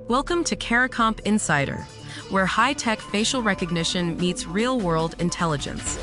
Welcome to CARICOMP Insider, where high-tech facial recognition meets real-world intelligence.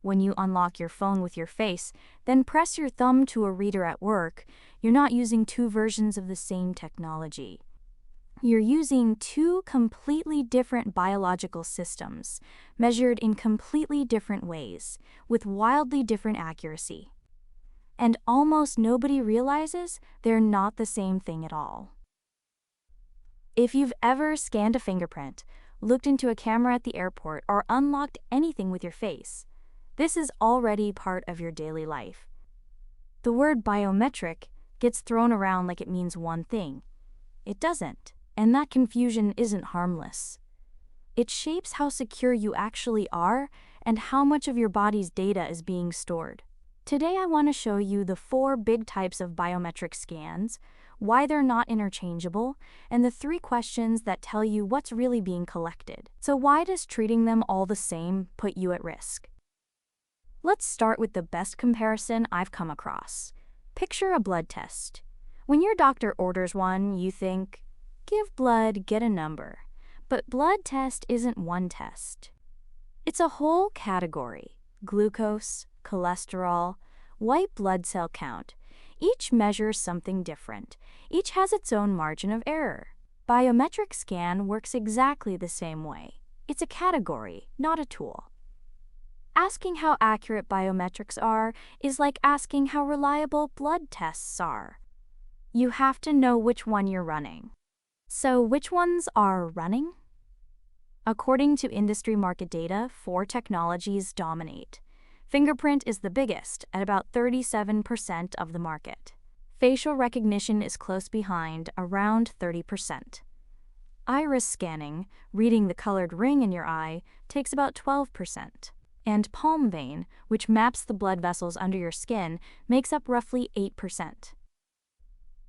When you unlock your phone with your face, then press your thumb to a reader at work, you're not using two versions of the same technology. You're using two completely different biological systems, measured in completely different ways, with wildly different accuracy. And almost nobody realizes they're not the same thing at all. If you've ever scanned a fingerprint, looked into a camera at the airport, or unlocked anything with your face, this is already part of your daily life. The word biometric gets thrown around like it means one thing. It doesn't, and that confusion isn't harmless. It shapes how secure you actually are and how much of your body's data is being stored. Today I want to show you the 4 big types of biometric scans, why they're not interchangeable, and the 3 questions that tell you what's really being collected. So why does treating them all the same put you at risk? Let's start with the best comparison I've come across. Picture a blood test. When your doctor orders one, you think, give blood, get a number. But blood test isn't one test. It's a whole category: glucose, cholesterol, white blood cell count. Each measures something different. Each has its own margin of error. Biometric scan works exactly the same way. It's a category, not a tool. Asking how accurate biometrics are is like asking how reliable blood tests are. You have to know which one you're running. So which ones are running? According to industry market data, 4 technologies dominate. Fingerprint is the biggest, at about 37% of the market. Facial recognition is close behind, around 30%. Iris scanning, reading the colored ring in your eye, takes about 12%. And palm vein, which maps the blood vessels under your skin, makes up roughly 8%.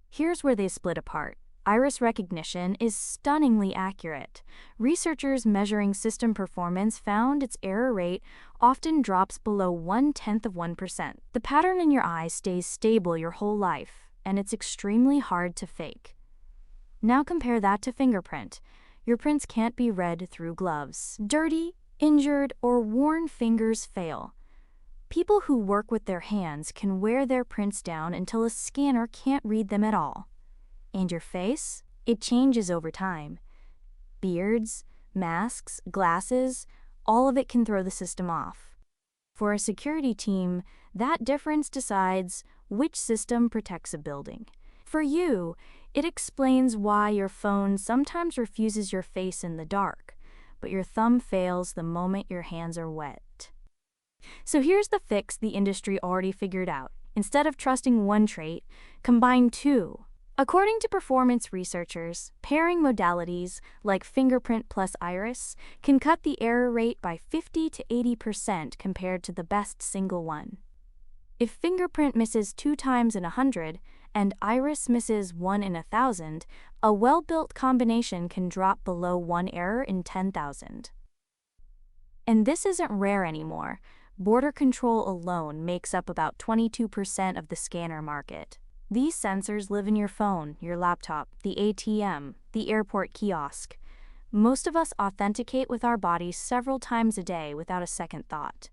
Here's where they split apart. Iris recognition is stunningly accurate. Researchers measuring system performance found its error rate often drops below 0.1%. The pattern in your eye stays stable your whole life, and it's extremely hard to fake. Now compare that to fingerprint. Your prints can't be read through gloves. Dirty, injured, or worn fingers fail. People who work with their hands can wear their prints down until a scanner can't read them at all. And your face? It changes over time. Beards, masks, glasses, all of it can throw the system off. For a security team, that difference decides which system protects a building. For you, it explains why your phone sometimes refuses your face in the dark, but your thumb fails the moment your hands are wet. So here's the fix the industry already figured out. Instead of trusting one trait, combine 2. According to performance researchers, pairing modalities like fingerprint plus iris can cut the error rate by 50 to 80% compared to the best single one. If fingerprint misses 2 times in 100 and iris misses 1 in 1,000, a well-built combination can drop below 1 error in 10,000. And this isn't rare anymore. Border control alone makes up about 22% of the scanner market. These sensors live in your phone, your laptop, the ATM, the airport kiosk. Most of us authenticate with our bodies several times a day without a second thought.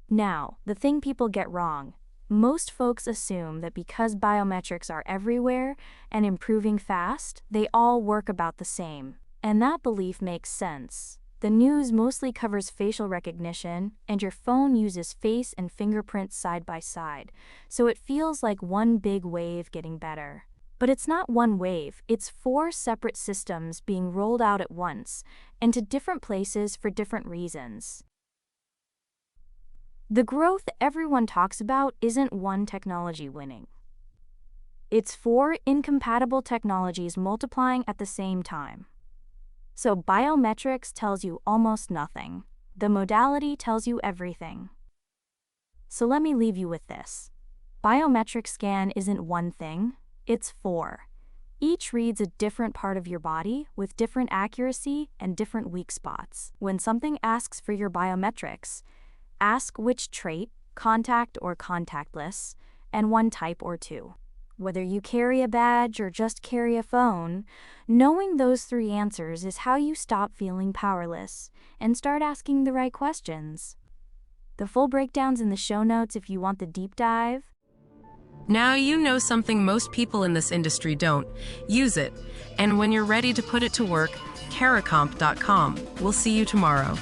Now, the thing people get wrong. Most folks assume that because biometrics are everywhere and improving fast, they all work about the same. And that belief makes sense. The news mostly covers facial recognition, and your phone uses face and fingerprints side by side, so it feels like one big wave getting better. But it's not one wave, it's 4 separate systems being rolled out at once, and to different places for different reasons. The growth everyone talks about isn't one technology winning. It's 4 incompatible technologies multiplying at the same time. So biometrics tells you almost nothing. The modality tells you everything. So let me leave you with this. Biometric scan isn't one thing, it's 4. Each reads a different part of your body with different accuracy and different weak spots. When something asks for your biometrics, ask which trait, contact or contactless, and one type or two. Whether you carry a badge or just carry a phone, knowing those 3 answers is how you stop feeling powerless and start asking the right questions. The full breakdown's in the show notes if you want the deep dive. Now you know something most people in this industry don't. Use it. And when you're ready to put it to work, caracomp.com. We'll see you tomorrow.